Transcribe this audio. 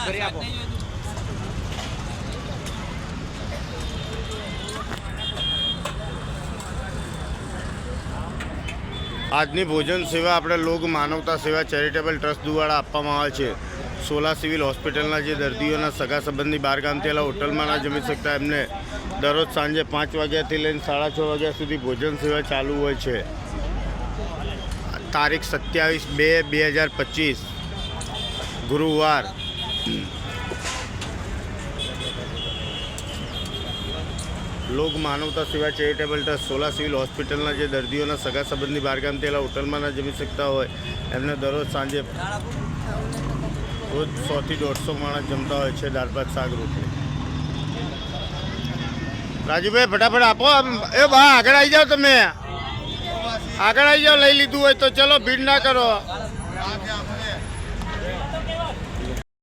ભરી આપો. આજની ભોજન સેવા આપણે લોક માનવતા સેવા ચેરિટેબલ ટ્રસ્ટ દ્વારા આપવામાં આવે છે. સોલા સિવિલ હોસ્પિટલના જે દર્દીઓના સગા સંબંધી બહાર ગામથી આવેલા હોટલમાં ના જમી શકતા એમને દરરોજ સાંજે 5 વાગ્યાથી લઈને 6:30 વાગ્યા સુધી ભોજન સેવા ચાલુ હોય છે. તારીખ 27/2/2025 ગુરુવાર. લોક માનવતા સેવા ચેરિટેબલ ટ્રસ્ટ સોલા સિવિલ હોસ્પિટલના જે દર્દીઓના સગા સંબંધી બહાર ગામથી આવેલા હોટલમાં ના જમી શકતા હોય એમને દરરોજ સાંજે રોજ 100 થી 150 માણસ જમતા હોય છે. દાળ ભાત શાક રોટલી. રાજુભાઈ ફટાફટ આપો. એ બા આગળ આવી જાઓ, તમે આગળ આવી જાઓ. લઈ લીધું હોય તો ચલો, ભીડ ના કરો.